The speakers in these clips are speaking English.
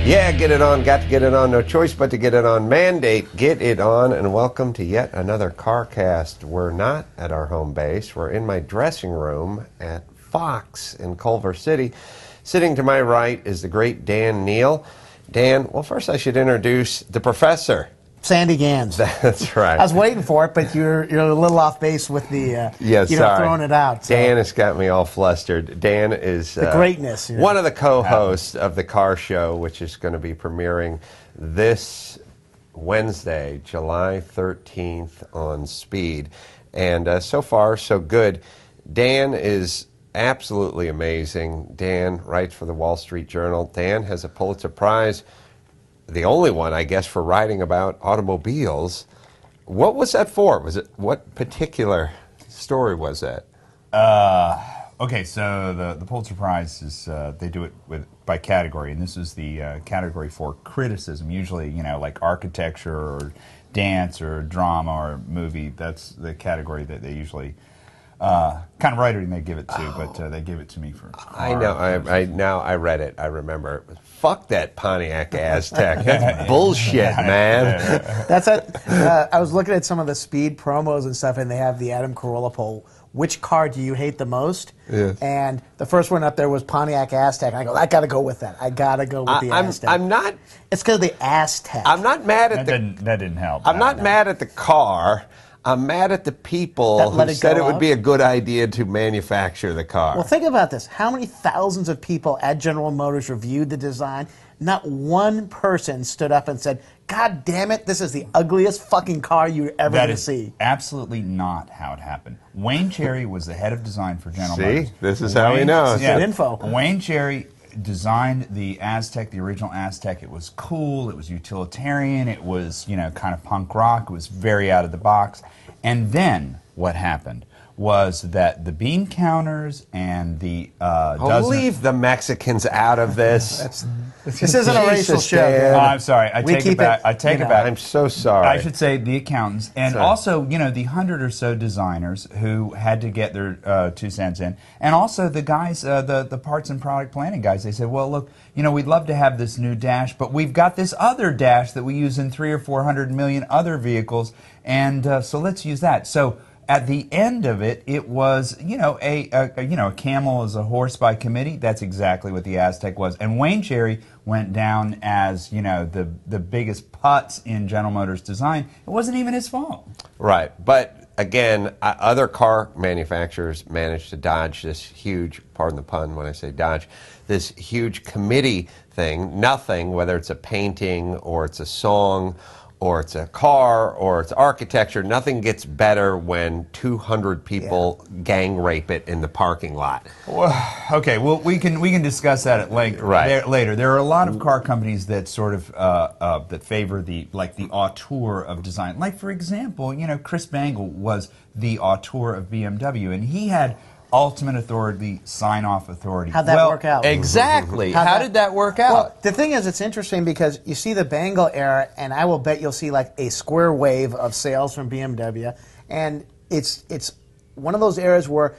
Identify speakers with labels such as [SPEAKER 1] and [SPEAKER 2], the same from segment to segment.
[SPEAKER 1] Yeah, get it on, got to get it on, no choice but to get it on, mandate, get it on, and welcome to yet another CarCast. We're not at our home base, we're in my dressing room at Fox in Culver City. Sitting to my right is the great Dan Neal. Dan, well, first I should introduce the professor.
[SPEAKER 2] Sandy Ganz.
[SPEAKER 1] That's right.
[SPEAKER 2] I was waiting for it, but you're a little off base with the throwing it out. So.
[SPEAKER 1] Dan has got me all flustered. Dan is
[SPEAKER 2] the greatness.
[SPEAKER 1] One of the co-hosts of the Car Show, which is going to be premiering this Wednesday, July 13th on Speed. And so far, so good. Dan is absolutely amazing. Dan writes for the Wall Street Journal. Dan has a Pulitzer Prize. The only one, I guess, for writing about automobiles. What was that for? What particular story was that?
[SPEAKER 3] Okay, so the Pulitzer Prize is they do it by category, and this is the category for criticism. Usually, like architecture or dance or drama or movie. That's the category that they usually kind of writing they give it to, but they gave it to me for.
[SPEAKER 1] I know. I read it. I remember. Fuck that Pontiac Aztec. That's bullshit, man.
[SPEAKER 2] That's it. I was looking at some of the Speed promos and stuff, and they have the Adam Carolla poll. Which car do you hate the most?
[SPEAKER 1] Yes.
[SPEAKER 2] And the first one up there was Pontiac Aztec. And I go, I got to go with that. I got to go with the Aztec.
[SPEAKER 1] I'm not.
[SPEAKER 2] It's because of the Aztec.
[SPEAKER 1] I'm not mad at
[SPEAKER 3] that didn't help.
[SPEAKER 1] I'm not mad at the car. I'm mad at the people who said it would be a good idea to manufacture the car.
[SPEAKER 2] Well, think about this. How many thousands of people at General Motors reviewed the design? Not one person stood up and said, God damn it, this is the ugliest fucking car you're ever going to see.
[SPEAKER 3] That is absolutely not how it happened. Wayne Cherry was the head of design for General Motors.
[SPEAKER 1] See? This is how he knows.
[SPEAKER 2] Good info.
[SPEAKER 3] Wayne Cherry designed the Aztec, the original Aztec. It was cool, it was utilitarian, it was, kind of punk rock, it was very out of the box. And then what happened was that the bean counters and the
[SPEAKER 1] leave the Mexicans out of this.
[SPEAKER 2] This isn't a racial show.
[SPEAKER 3] Oh, I'm sorry. I take it back.
[SPEAKER 1] I'm so sorry.
[SPEAKER 3] I should say the accountants and also, the 100 or so designers who had to get their 2 cents in, and also the guys, the parts and product planning guys. They said, well, look, we'd love to have this new dash, but we've got this other dash that we use in 300 or 400 million other vehicles, and so let's use that. So. At the end of it, it was, a camel is a horse by committee. That's exactly what the Aztec was. And Wayne Cherry went down as, the biggest putz in General Motors design. It wasn't even his fault.
[SPEAKER 1] Right. But, again, other car manufacturers managed to dodge this huge, pardon the pun when I say dodge, this huge committee thing. Nothing, whether it's a painting or it's a song or it's a car, or it's architecture, nothing gets better when 200 people gang rape it in the parking lot.
[SPEAKER 3] Well, okay, well, we can discuss that at length later. There are a lot of car companies that sort of that favor the auteur of design. Like, for example, Chris Bangle was the auteur of BMW, and he had ultimate authority, sign-off authority.
[SPEAKER 2] How'd that work out?
[SPEAKER 3] Exactly. How did that work out?
[SPEAKER 2] Well, the thing is, it's interesting because you see the Bangle era, and I will bet you'll see like a square wave of sales from BMW, and it's one of those eras where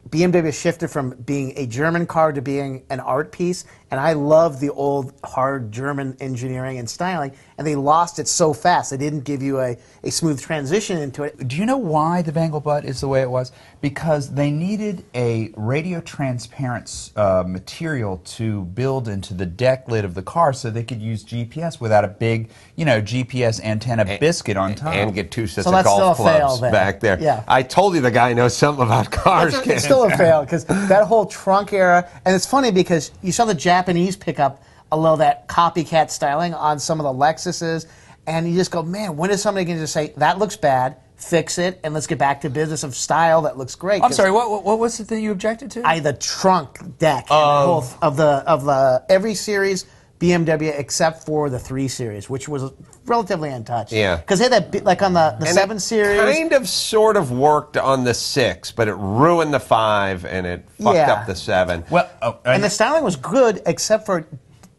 [SPEAKER 2] BMW shifted from being a German car to being an art piece, and I love the old hard German engineering and styling, and they lost it so fast. They didn't give you a smooth transition into it.
[SPEAKER 3] Do you know why the Bangle butt is the way it was? Because they needed a radio transparent material to build into the deck lid of the car so they could use GPS without a big, GPS antenna biscuit on top.
[SPEAKER 1] And get 2 sets of golf clubs back there.
[SPEAKER 2] Yeah.
[SPEAKER 1] I told you the guy knows something about cars.
[SPEAKER 2] It's still a fail, because that whole trunk era, and it's funny because you saw the Japanese pick up a little that copycat styling on some of the Lexuses, and you just go, man, when is somebody going to just say, that looks bad, fix it, and let's get back to business of style that looks great?
[SPEAKER 3] I'm sorry, what was the thing you objected to?
[SPEAKER 2] The trunk deck of the every series BMW except for the 3 Series, which was relatively untouched.
[SPEAKER 1] Yeah.
[SPEAKER 2] Because they had that, like on the 7 Series.
[SPEAKER 1] It kind of sort of worked on the 6, but it ruined the 5 and it fucked up the 7.
[SPEAKER 3] Well,
[SPEAKER 2] and the styling was good except for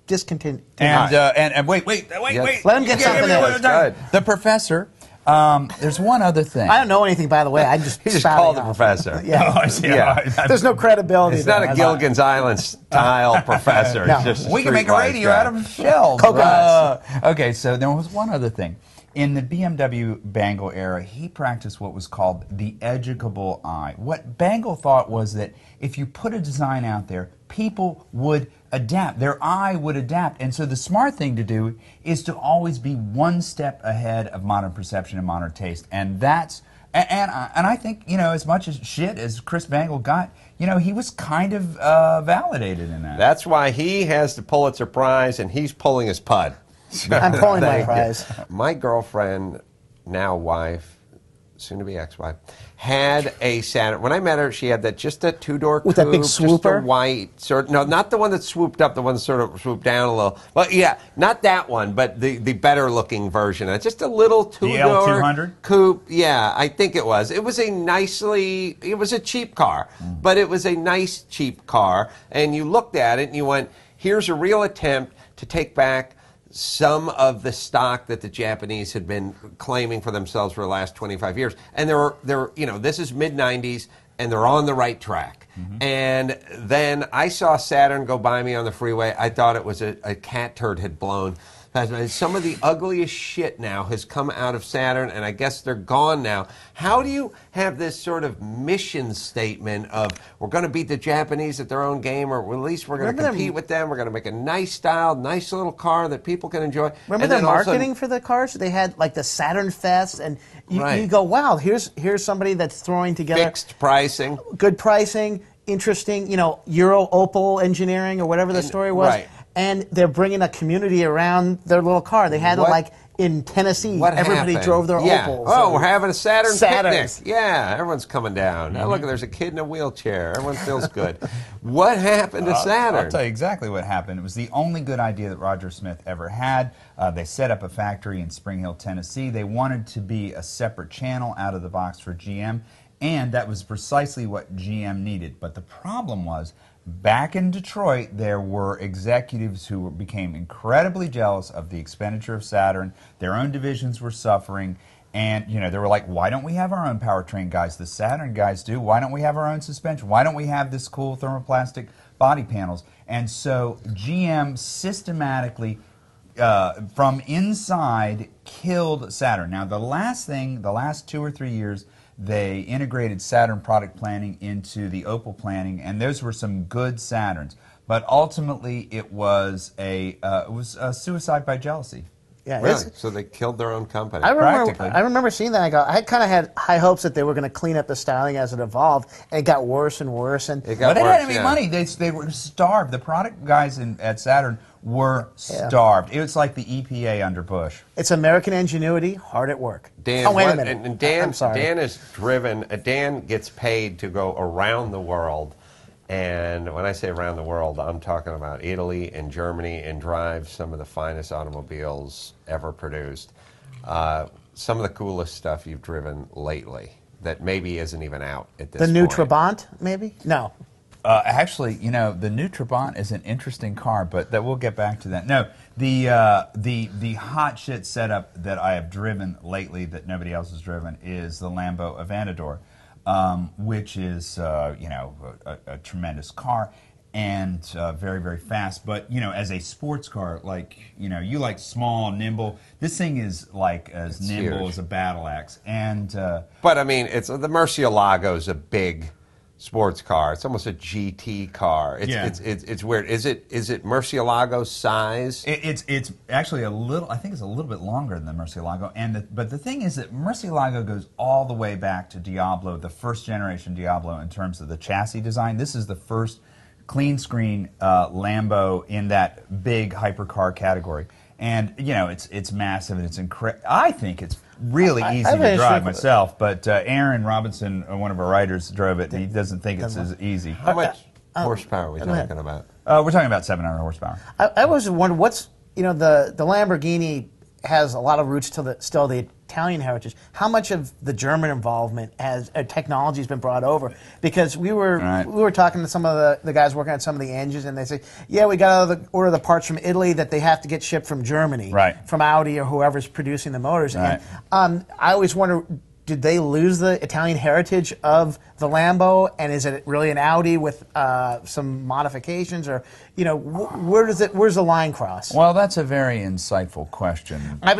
[SPEAKER 2] discontinued.
[SPEAKER 3] And wait.
[SPEAKER 2] Let him get something in.
[SPEAKER 3] The professor There's one other thing.
[SPEAKER 2] I don't know anything, by the way. I just
[SPEAKER 1] He just
[SPEAKER 2] spouting
[SPEAKER 1] called the
[SPEAKER 2] off.
[SPEAKER 1] professor.
[SPEAKER 2] Yeah.
[SPEAKER 3] Oh, I see.
[SPEAKER 1] Yeah.
[SPEAKER 2] There's no credibility.
[SPEAKER 1] It's not a Gilligan's Island style professor.
[SPEAKER 2] No.
[SPEAKER 1] It's just
[SPEAKER 3] We can make a
[SPEAKER 1] streetwise
[SPEAKER 3] radio
[SPEAKER 1] guy.
[SPEAKER 3] out of shells.
[SPEAKER 2] Coconuts.
[SPEAKER 3] Okay, so there was one other thing. In the BMW Bangle era, he practiced what was called the educable eye. What Bangle thought was that if you put a design out there, people would adapt. Their eye would adapt. And so the smart thing to do is to always be one step ahead of modern perception and modern taste. And that's and I think, you know, as much as shit as Chris Bangle got, you know, he was kind of validated in that.
[SPEAKER 1] That's why he has the Pulitzer Prize and he's pulling his pud.
[SPEAKER 2] I'm pulling my
[SPEAKER 1] Thank you.
[SPEAKER 2] prize.
[SPEAKER 1] My girlfriend, now wife, soon to be ex-wife, had a Saturn. When I met her, she had that just a two-door coupe,
[SPEAKER 2] With that big
[SPEAKER 1] just a
[SPEAKER 2] swooper?
[SPEAKER 1] white sort. No, not the one that swooped up. The one that sort of swooped down a little. Well, yeah, not that one, but the better-looking version. Just a little two-door
[SPEAKER 3] L200?
[SPEAKER 1] coupe. Yeah, I think it was. It was a nicely. It was a cheap car, but it was a nice cheap car. And you looked at it and you went, "Here's a real attempt to take back some of the stock that the Japanese had been claiming for themselves for the last 25 years." And they're you know, this is mid-90s, and they're on the right track. And then I saw Saturn go by me on the freeway. I thought it was a cat turd had blown. Some of the ugliest shit now has come out of Saturn, and I guess they're gone now. How do you have this sort of mission statement of we're going to beat the Japanese at their own game, or at least we're going to compete with them, we're going to make a nice style, nice little car that people can enjoy?
[SPEAKER 2] Remember
[SPEAKER 1] And
[SPEAKER 2] the
[SPEAKER 1] then all of a sudden-
[SPEAKER 2] marketing for the cars? They had like the Saturn Fest, and you
[SPEAKER 1] Right.
[SPEAKER 2] go, wow, here's somebody that's throwing together
[SPEAKER 1] Fixed pricing.
[SPEAKER 2] good pricing, interesting, you know, Euro Opal engineering or whatever the story was.
[SPEAKER 1] right.
[SPEAKER 2] And they're bringing a community around their little car. They had
[SPEAKER 1] What-
[SPEAKER 2] like in Tennessee,
[SPEAKER 1] What
[SPEAKER 2] everybody
[SPEAKER 1] happened?
[SPEAKER 2] drove their
[SPEAKER 1] yeah.
[SPEAKER 2] Opals.
[SPEAKER 1] Oh,
[SPEAKER 2] and
[SPEAKER 1] we're having a Saturn
[SPEAKER 2] Saturns.
[SPEAKER 1] picnic. Yeah, everyone's coming down. Now look, there's a kid in a wheelchair. Everyone feels good. What happened to Saturn?
[SPEAKER 3] I'll tell you exactly what happened. It was the only good idea that Roger Smith ever had. They set up a factory in Spring Hill, Tennessee. They wanted to be a separate channel out of the box for GM, and that was precisely what GM needed. But the problem was, back in Detroit, there were executives who became incredibly jealous of the expenditure of Saturn. Their own divisions were suffering. And, you know, they were like, why don't we have our own powertrain guys? The Saturn guys do. Why don't we have our own suspension? Why don't we have this cool thermoplastic body panels? And so GM systematically, from inside, killed Saturn. Now, the last 2 or 3 years, they integrated Saturn product planning into the Opel planning, and those were some good Saturns. But ultimately, it was a suicide by jealousy.
[SPEAKER 2] Yeah,
[SPEAKER 1] Really? So they killed their own company.
[SPEAKER 2] I
[SPEAKER 3] Practically.
[SPEAKER 2] remember seeing that. I kind of had high hopes that they were going to clean up the styling as it evolved, and it got worse and worse. And
[SPEAKER 1] It got
[SPEAKER 3] But they
[SPEAKER 1] worse,
[SPEAKER 3] had any
[SPEAKER 1] yeah.
[SPEAKER 3] money. They were starved. The product guys at Saturn were starved. It was like the EPA under Bush.
[SPEAKER 2] it's American ingenuity, hard at work.
[SPEAKER 1] Dan,
[SPEAKER 2] oh, wait a
[SPEAKER 1] what-
[SPEAKER 2] minute.
[SPEAKER 1] and Dan,
[SPEAKER 2] I'm sorry.
[SPEAKER 1] Dan is driven. Dan gets paid to go around the world, and when I say around the world, I'm talking about Italy and Germany, and drive some of the finest automobiles ever produced. Some of the coolest stuff you've driven lately that maybe isn't even out at this
[SPEAKER 2] The new
[SPEAKER 1] point.
[SPEAKER 2] Trabant, maybe? No.
[SPEAKER 3] Actually, you know, the new Trabant is an interesting car, but that we'll get back to that. No, the hot shit setup that I have driven lately that nobody else has driven is the Lambo Aventador, which is you know, a tremendous car and very, very fast. But, you know, as a sports car, like, you know, you like small, nimble. This thing is like as nimble
[SPEAKER 1] huge.
[SPEAKER 3] as a battle axe. And
[SPEAKER 1] But I mean, it's the Murcielago is a big sports car. It's almost a GT car. It's weird. Is it Murcielago size?
[SPEAKER 3] It's actually a little. I think it's a little bit longer than the Murcielago. But the thing is that Murcielago goes all the way back to Diablo, the first generation Diablo, in terms of the chassis design. This is the first clean screen Lambo in that big hypercar category. And you know, it's massive and it's incredible. I think it's really easy to drive myself, but Aaron Robinson, one of our writers, drove it, and he doesn't think it's as easy.
[SPEAKER 1] How much horsepower are we talking about?
[SPEAKER 3] We're talking about 700 horsepower.
[SPEAKER 2] I was wondering what's, you know, the Lamborghini has a lot of roots to the Italian heritage, how much of the German involvement has technology has been brought over? Because we were talking to some of the guys working on some of the engines, and they say, yeah, we got to order the parts from Italy that they have to get shipped from Germany, from Audi or whoever's producing the motors. And I always wonder, did they lose the Italian heritage of the Lambo, and is it really an Audi with some modifications, or where's the line cross?
[SPEAKER 3] Well, that's a very insightful question.
[SPEAKER 2] I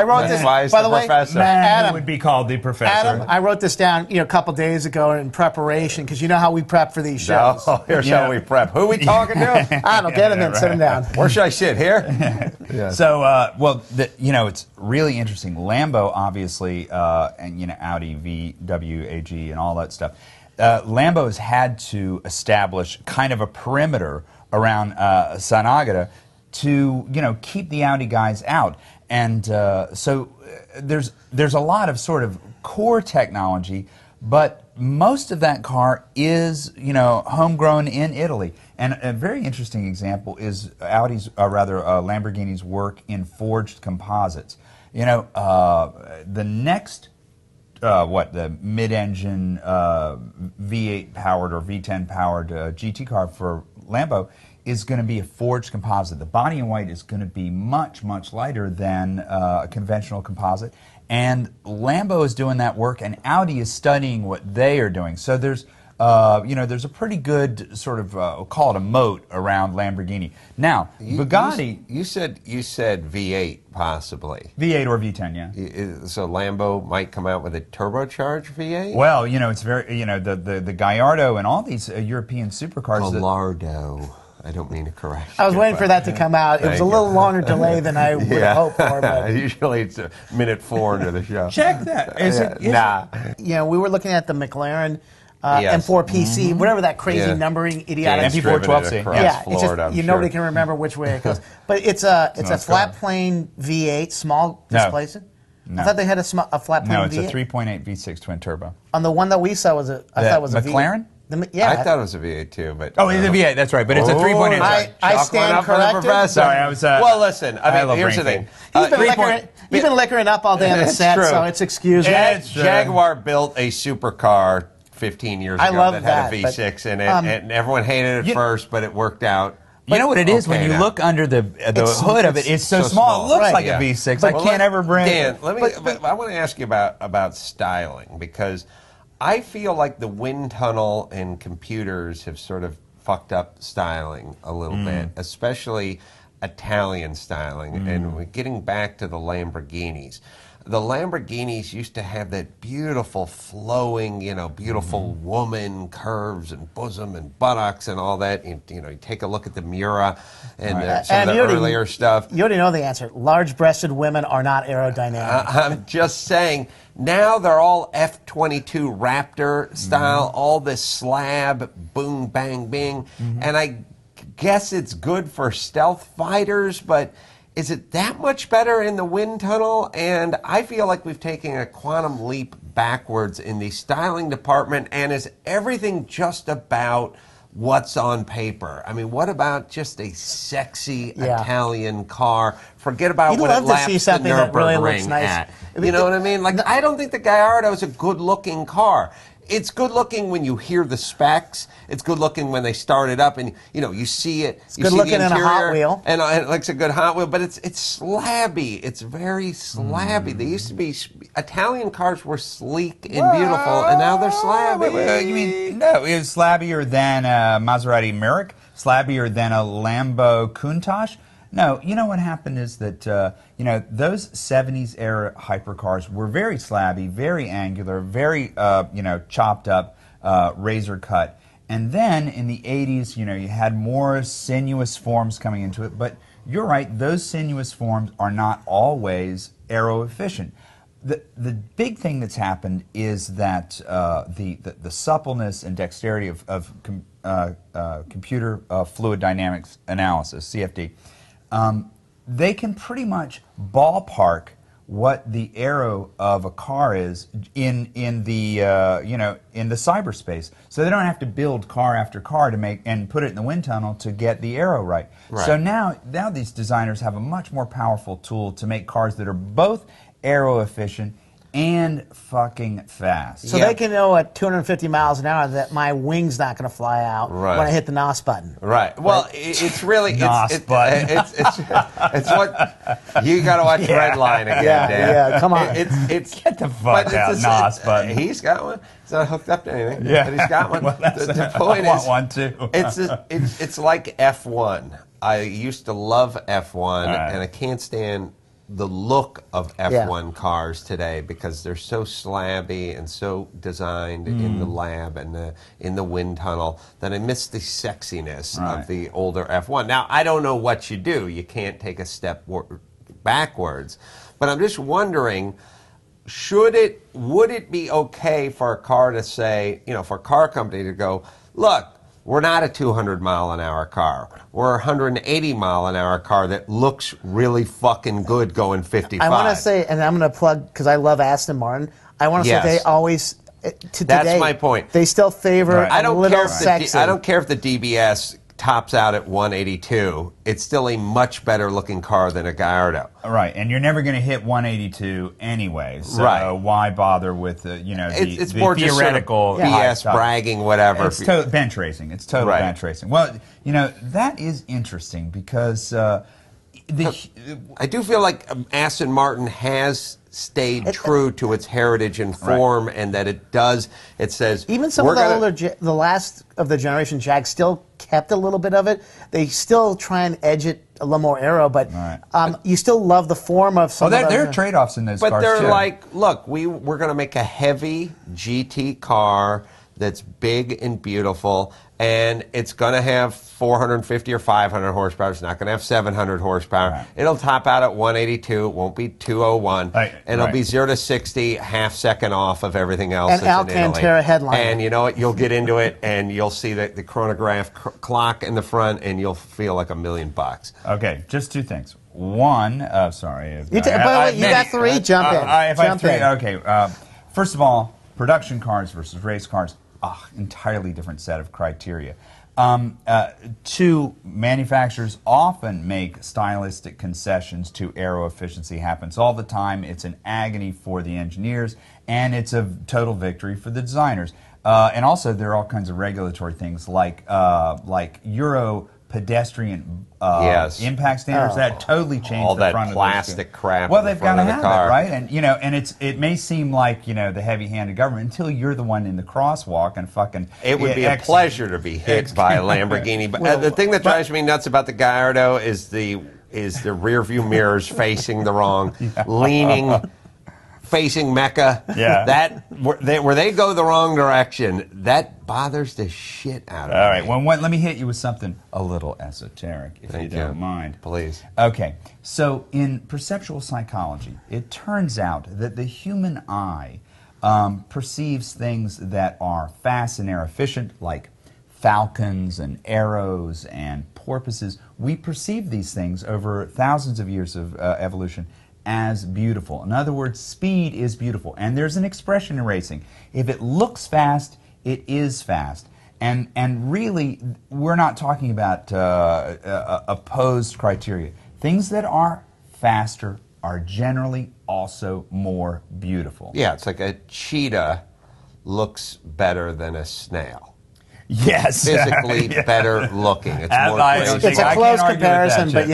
[SPEAKER 2] wrote this. By the way,
[SPEAKER 3] Adam would be called the professor.
[SPEAKER 2] Adam, I wrote this down a couple days ago in preparation, because you know how we prep for these shows.
[SPEAKER 1] No, here's how we prep. Who are we talking to?
[SPEAKER 2] I don't get him in. Sit him down.
[SPEAKER 1] Where should I sit? Here?
[SPEAKER 3] So, it's really interesting. Lambo, obviously, and Audi, VW, AG, and all that stuff. Lambo has had to establish kind of a perimeter around San Agata to keep the Audi guys out, and so there's a lot of sort of core technology, but most of that car is homegrown in Italy. And a very interesting example is Lamborghini's work in forged composites. The next the mid-engine V8 powered or V10 powered GT car for Lambo is going to be a forged composite. The body in white is going to be much, much lighter than a conventional composite. And Lambo is doing that work, and Audi is studying what they are doing. So there's there's a pretty good sort of, we'll call it a moat around Lamborghini. Now, Bugatti...
[SPEAKER 1] You said V8, possibly.
[SPEAKER 3] V8 or V10, yeah.
[SPEAKER 1] So Lambo might come out with a turbocharged V8?
[SPEAKER 3] Well, it's very, the Gallardo and all these European supercars...
[SPEAKER 1] Gallardo. I don't mean to correct
[SPEAKER 2] I was waiting for that to come out. It was a little longer delay than I would have hoped for. But.
[SPEAKER 1] Usually it's a minute 4 into the show.
[SPEAKER 3] Check that.
[SPEAKER 2] We were looking at the McLaren... M4 PC, whatever that crazy numbering idiotic.
[SPEAKER 3] MP4 12C.
[SPEAKER 2] Yeah, Florida, it's just nobody can remember which way it goes. But it's a flat plane V8, small displacement.
[SPEAKER 3] No.
[SPEAKER 2] I thought they had a flat plane V8.
[SPEAKER 3] No, it's a 3.8 V6 twin turbo.
[SPEAKER 2] On the one that we saw I thought it was a
[SPEAKER 3] McLaren?
[SPEAKER 1] I thought it was a V8 too, but
[SPEAKER 3] it's a V8. That's right, but it's a 3.8.
[SPEAKER 2] I stand corrected.
[SPEAKER 3] Sorry, I was.
[SPEAKER 1] Well, listen. Here's the thing.
[SPEAKER 2] He's been liquoring up all day on the set, so it's excused.
[SPEAKER 1] Jaguar built a supercar 15 years ago that had a V6 in it, and everyone hated it first, but it worked out.
[SPEAKER 3] You know what it is? When you look under the hood of it, it's so small. It looks like a V6. I can't ever bring it.
[SPEAKER 1] Dan, I want to ask you about styling, because I feel like the wind tunnel and computers have sort of fucked up styling a little bit, especially Italian styling. And we're getting back to the Lamborghinis. The Lamborghinis used to have that beautiful flowing, beautiful woman curves and bosom and buttocks and all that. You take a look at the Miura and some of the earlier stuff.
[SPEAKER 2] You already know the answer. Large-breasted women are not aerodynamic.
[SPEAKER 1] I'm just saying, now they're all F-22 Raptor style, all this slab, boom, bang, bing. And I guess it's good for stealth fighters, but... is it that much better in the wind tunnel? And I feel like we've taken a quantum leap backwards in the styling department. And is everything just about what's on paper? I mean, what about just a sexy Italian car? Forget about what it laps the Nürburgring at. You know what I mean? Like, I don't think the Gallardo is a good-looking car. It's good looking when you hear the specs. It's good looking when they start it up, and you see it.
[SPEAKER 2] It's good looking in a Hot Wheel,
[SPEAKER 1] and it looks a good Hot Wheel. But it's slabby. It's very slabby. They used to be Italian cars were sleek and beautiful, and now they're slabby.
[SPEAKER 3] You mean no? It was slabbier than a Maserati Merrick, slabbier than a Lambo Countach. No, you know what happened is that those 70s era hypercars were very slabby, very angular, very chopped up, razor cut. And then in the 80s, you had more sinuous forms coming into it. But you're right; those sinuous forms are not always aero efficient. The big thing that's happened is that the suppleness and dexterity of computer fluid dynamics analysis (CFD). They can pretty much ballpark what the aero of a car is in the cyberspace. So they don't have to build car after car to make and put it in the wind tunnel to get the aero right. So now these designers have a much more powerful tool to make cars that are both aero efficient, and fucking fast.
[SPEAKER 2] So they can know at 250 miles an hour that my wing's not going to fly out when I hit the NOS button.
[SPEAKER 1] Right. Well, it's really
[SPEAKER 3] NOS button.
[SPEAKER 1] It's what you got to watch Redline again, Dan.
[SPEAKER 2] Yeah, come on.
[SPEAKER 3] Get the fuck out, NOS button.
[SPEAKER 1] He's got one. It's not hooked up to anything.
[SPEAKER 3] Yeah.
[SPEAKER 1] But he's got one.
[SPEAKER 3] Well,
[SPEAKER 1] the point
[SPEAKER 3] I want
[SPEAKER 1] is,
[SPEAKER 3] one too.
[SPEAKER 1] it's like F1. I used to love F1, and I can't stand the look of F1 cars today because they're so slabby and so designed in the lab and in the wind tunnel that I miss the sexiness of the older F1. Now, I don't know what you do. You can't take a step backwards. But I'm just wondering, would it be okay for a car to say, for a car company to go, look, we're not a 200-mile-an-hour car. We're a 180-mile-an-hour car that looks really fucking good going 55.
[SPEAKER 2] I want to say, and I'm going to plug, because I love Aston Martin, I want to say they always,
[SPEAKER 1] That's my point.
[SPEAKER 2] They still favor a little sexy.
[SPEAKER 1] I don't care if the DBS tops out at 182. It's still a much better looking car than a Gallardo.
[SPEAKER 3] Right, and you're never going to hit 182 anyway. So why bother with
[SPEAKER 1] it's
[SPEAKER 3] the
[SPEAKER 1] more
[SPEAKER 3] theoretical
[SPEAKER 1] just sort of BS bragging, whatever.
[SPEAKER 3] It's bench racing. It's total bench racing. Well, that is interesting because I
[SPEAKER 1] do feel like Aston Martin has stayed true to its heritage and form, and that it says
[SPEAKER 2] even some of the last of the generation Jags still kept a little bit of it. They still try and edge it a little more aero, but you still love the form of some.
[SPEAKER 3] There are trade-offs in those cars.
[SPEAKER 1] But they're
[SPEAKER 3] too.
[SPEAKER 1] like, look, we're going to make a heavy GT car that's big and beautiful, and it's going to have 450 or 500 horsepower. It's not going to have 700 horsepower. Right. It'll top out at 182. It won't be 201. And it'll be 0 to 60, half second off of everything else.
[SPEAKER 2] And Alcantara headline.
[SPEAKER 1] And you know what? You'll get into it, and you'll see the chronograph clock in the front, and you'll feel like $1 million.
[SPEAKER 3] Okay, just two things. One, sorry.
[SPEAKER 2] You got three. Jump in.
[SPEAKER 3] Jump in. Okay. First of all, production cars versus race cars. Entirely different set of criteria. Two, manufacturers often make stylistic concessions to aero efficiency. Happens all the time. It's an agony for the engineers, and it's a total victory for the designers. And also, there are all kinds of regulatory things like Euro pedestrian impact standards that totally changed
[SPEAKER 1] all
[SPEAKER 3] the
[SPEAKER 1] that
[SPEAKER 3] front
[SPEAKER 1] plastic
[SPEAKER 3] of
[SPEAKER 1] crap.
[SPEAKER 3] Well, they've got to have
[SPEAKER 1] car.
[SPEAKER 3] it, right? And it may seem like the heavy-handed government until you're the one in the crosswalk and fucking.
[SPEAKER 1] It would be a pleasure to be hit by a Lamborghini. But the thing that drives me nuts about the Gallardo is the rear view mirrors facing the wrong, leaning. Facing Mecca, where they go the wrong direction, that bothers the shit out of me.
[SPEAKER 3] All right, well, let me hit you with something a little esoteric, if you don't mind.
[SPEAKER 1] Please.
[SPEAKER 3] Okay, so in perceptual psychology, it turns out that the human eye perceives things that are fast and air efficient, like falcons and arrows and porpoises. We perceive these things over thousands of years of evolution as beautiful. In other words, speed is beautiful. And there's an expression in racing. If it looks fast, it is fast. And really, we're not talking about opposed criteria. Things that are faster are generally also more beautiful.
[SPEAKER 1] Yeah, it's like a cheetah looks better than a snail.
[SPEAKER 3] Yes.
[SPEAKER 1] Physically better looking. It's more
[SPEAKER 2] it's a close comparison, but you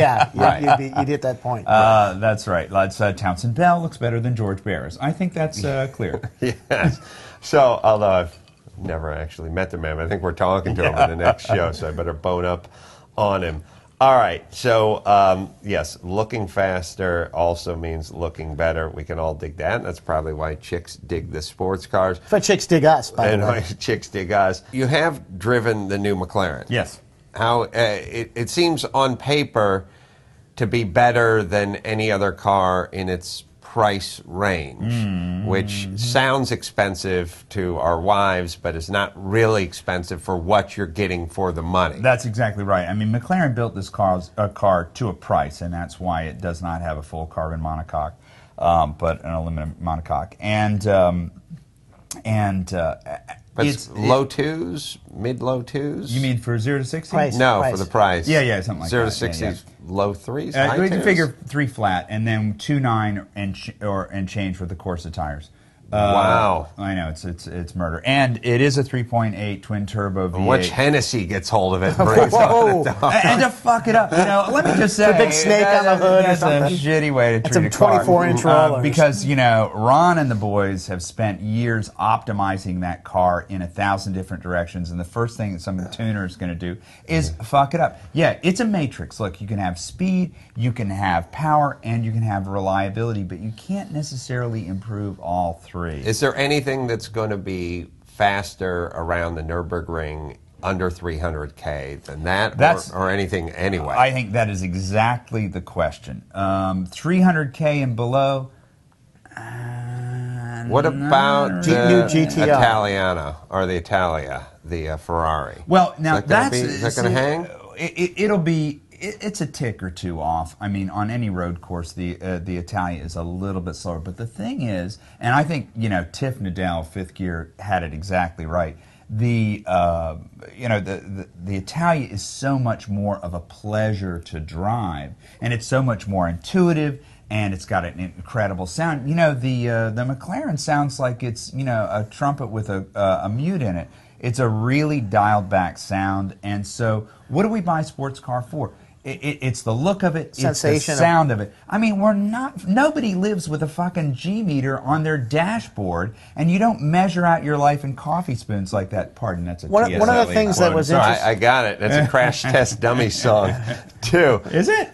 [SPEAKER 2] get that point.
[SPEAKER 3] That's right. Townsend Bell looks better than George Barris. I think that's clear.
[SPEAKER 1] Yes. So, although I've never actually met the man, I think we're talking to him in the next show, so I better bone up on him. All right, so yes, looking faster also means looking better. We can all dig that. That's probably why chicks dig the sports cars.
[SPEAKER 2] But chicks dig us, by the way.
[SPEAKER 1] And why chicks dig us. You have driven the new McLaren.
[SPEAKER 3] Yes.
[SPEAKER 1] How it seems on paper to be better than any other car in its price range, which sounds expensive to our wives, but is not really expensive for what you're getting for the money.
[SPEAKER 3] That's exactly right. I mean, McLaren built this car to a price, and that's why it does not have a full carbon monocoque, but an aluminum monocoque. And
[SPEAKER 1] But it's low twos, mid-low twos?
[SPEAKER 3] You mean for 0 to 60?
[SPEAKER 2] Price.
[SPEAKER 1] No, for the price.
[SPEAKER 3] Yeah, something like
[SPEAKER 1] 0
[SPEAKER 3] that.
[SPEAKER 1] 0 to 60
[SPEAKER 3] yeah.
[SPEAKER 1] is low threes,
[SPEAKER 3] We can
[SPEAKER 1] twos?
[SPEAKER 3] figure 3 flat, and then 2.9 and change for the Corsa tires.
[SPEAKER 1] Wow.
[SPEAKER 3] I know, it's murder. And it is a 3.8 twin turbo V8.
[SPEAKER 1] Which Hennessy gets hold of it and brings it on the top.
[SPEAKER 3] And to fuck it up, let me just say,
[SPEAKER 2] a big snake on the hood or
[SPEAKER 3] that's
[SPEAKER 2] something.
[SPEAKER 3] a shitty way to
[SPEAKER 2] That's
[SPEAKER 3] treat
[SPEAKER 2] some
[SPEAKER 3] a car.
[SPEAKER 2] 24-inch rollers.
[SPEAKER 3] Because Ron and the boys have spent years optimizing that car in 1,000 different directions, and the first thing that some tuner is going to do is fuck it up. Yeah, it's a matrix. Look, you can have speed, you can have power, and you can have reliability, but you can't necessarily improve all three.
[SPEAKER 1] Is there anything that's going to be faster around the Nürburgring under 300K than that, or anything anyway?
[SPEAKER 3] I think that is exactly the question. 300K and below.
[SPEAKER 1] What about the
[SPEAKER 2] new GTR.
[SPEAKER 1] Italiana or the Italia, the Ferrari?
[SPEAKER 3] Well, now
[SPEAKER 1] is that going to hang?
[SPEAKER 3] It'll be. It's a tick or two off. I mean, on any road course, the Italia is a little bit slower. But the thing is, and I think Tiff Nadell, Fifth Gear, had it exactly right. The Italia is so much more of a pleasure to drive, and it's so much more intuitive, and it's got an incredible sound. The McLaren sounds like it's a trumpet with a mute in it. It's a really dialed back sound, and so what do we buy a sports car for? It's the look of it,
[SPEAKER 2] Sensation,
[SPEAKER 3] it's the sound of it. I mean, nobody lives with a fucking G-meter on their dashboard, and you don't measure out your life in coffee spoons like that. Pardon, that's a
[SPEAKER 2] One of the things that was interesting.
[SPEAKER 1] I got it. That's a Crash Test Dummy song, too.
[SPEAKER 3] Is it?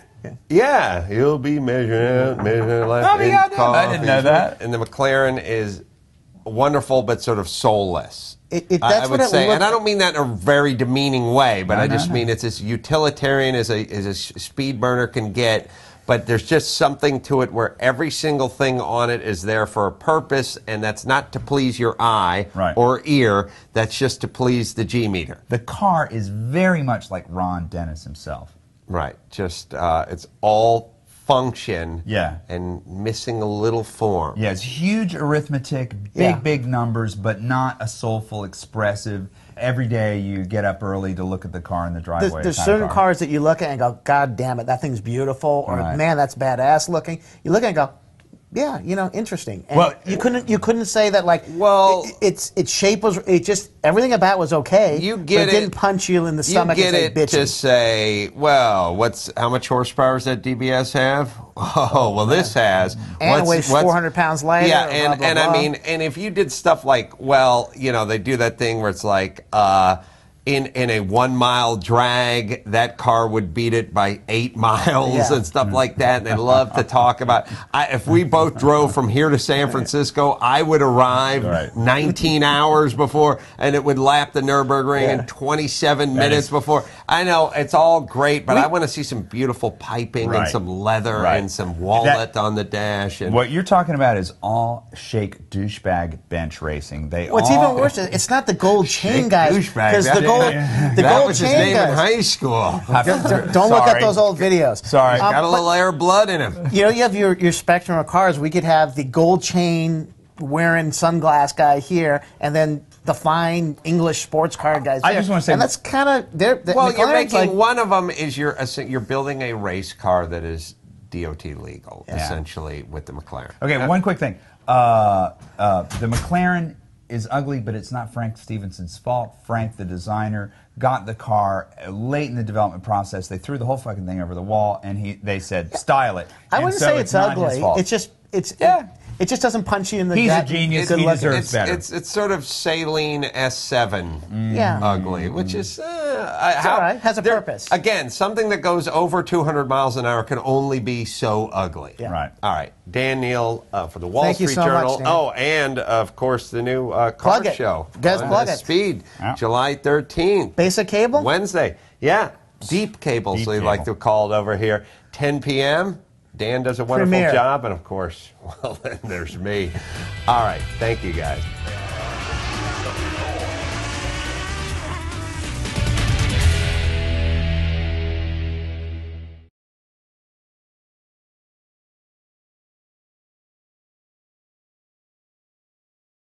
[SPEAKER 1] Yeah, you'll be measuring life
[SPEAKER 3] Oh,
[SPEAKER 1] in
[SPEAKER 3] yeah,
[SPEAKER 1] coffee.
[SPEAKER 3] I didn't know that.
[SPEAKER 1] And the McLaren is wonderful, but sort of soulless.
[SPEAKER 2] That's
[SPEAKER 1] I would
[SPEAKER 2] what
[SPEAKER 1] say,
[SPEAKER 2] it
[SPEAKER 1] and I don't mean that in a very demeaning way, but
[SPEAKER 3] No,
[SPEAKER 1] I just
[SPEAKER 3] no.
[SPEAKER 1] mean it's as utilitarian as a speed burner can get. But there's just something to it where every single thing on it is there for a purpose, and that's not to please your eye or ear. That's just to please the G-meter.
[SPEAKER 3] The car is very much like Ron Dennis himself.
[SPEAKER 1] Right. Just it's all function and missing a little form.
[SPEAKER 3] Yeah, it's huge arithmetic, big numbers, but not a soulful, expressive. Every day you get up early to look at the car in the driveway.
[SPEAKER 2] There's certain cars that you look at and go, God damn it, that thing's beautiful, or man, that's badass looking. You look at it and go, yeah, interesting. And you couldn't say that its shape was everything about it was okay. But it didn't punch you in the stomach.
[SPEAKER 1] You get
[SPEAKER 2] and say,
[SPEAKER 1] it to say, well, how much horsepower does that DBS have? Oh, well, this has.
[SPEAKER 2] And it weighs 400 pounds lighter.
[SPEAKER 1] Yeah,
[SPEAKER 2] blah, blah,
[SPEAKER 1] and
[SPEAKER 2] blah.
[SPEAKER 1] I mean, and if you did stuff like, they do that thing where it's like, in a 1 mile drag, that car would beat it by 8 miles and stuff like that. And they love to talk about. If we both drove from here to San Francisco, I would arrive 19 hours before, and it would lap the Nürburgring in 27 minutes before. I know it's all great, but I want to see some beautiful piping and some leather and some wallet on the dash. And
[SPEAKER 3] what you're talking about is all shake douchebag bench racing.
[SPEAKER 2] What's even worse is it's not the gold chain guys, because the
[SPEAKER 1] that
[SPEAKER 2] gold
[SPEAKER 1] was his
[SPEAKER 2] chain
[SPEAKER 1] name
[SPEAKER 2] guys.
[SPEAKER 1] in high school.
[SPEAKER 2] Don't look at those old videos.
[SPEAKER 3] Sorry,
[SPEAKER 1] got a little air of blood in him.
[SPEAKER 2] You have your spectrum of cars. We could have the gold chain wearing sunglass guy here, and then the fine English sports car guys there.
[SPEAKER 3] I just want to say,
[SPEAKER 2] and that's kind of
[SPEAKER 1] well, you're making one of them is you're building a race car that is DOT legal, essentially, with the McLaren.
[SPEAKER 3] Okay, one quick thing. The McLaren is ugly, but it's not Frank Stevenson's fault. Frank, the designer, got the car late in the development process. They threw the whole fucking thing over the wall, and they said, style it.
[SPEAKER 2] I wouldn't say it's ugly. It just doesn't punch you in the
[SPEAKER 3] He's
[SPEAKER 2] gut.
[SPEAKER 3] a genius. He deserves better.
[SPEAKER 1] It's sort of saline S7 ugly, which is
[SPEAKER 2] all right. Has a purpose.
[SPEAKER 1] Again, something that goes over 200 miles an hour can only be so ugly.
[SPEAKER 2] Yeah.
[SPEAKER 3] Right.
[SPEAKER 1] All right. Dan Neal for the Wall
[SPEAKER 2] Thank you
[SPEAKER 1] Street
[SPEAKER 2] so
[SPEAKER 1] Journal.
[SPEAKER 2] much, Dan.
[SPEAKER 1] And of course the new car
[SPEAKER 2] Plug it.
[SPEAKER 1] show.
[SPEAKER 2] Guys, plug it.
[SPEAKER 1] Speed,
[SPEAKER 3] Yeah.
[SPEAKER 1] July 13th.
[SPEAKER 2] Basic cable?
[SPEAKER 1] Wednesday. Yeah. Deep cables,
[SPEAKER 3] Deep
[SPEAKER 1] they
[SPEAKER 3] cable.
[SPEAKER 1] like to call it over here. 10 p.m. Dan does a wonderful
[SPEAKER 2] Premiere.
[SPEAKER 1] job, and of course, well, then there's me. All right, thank you guys.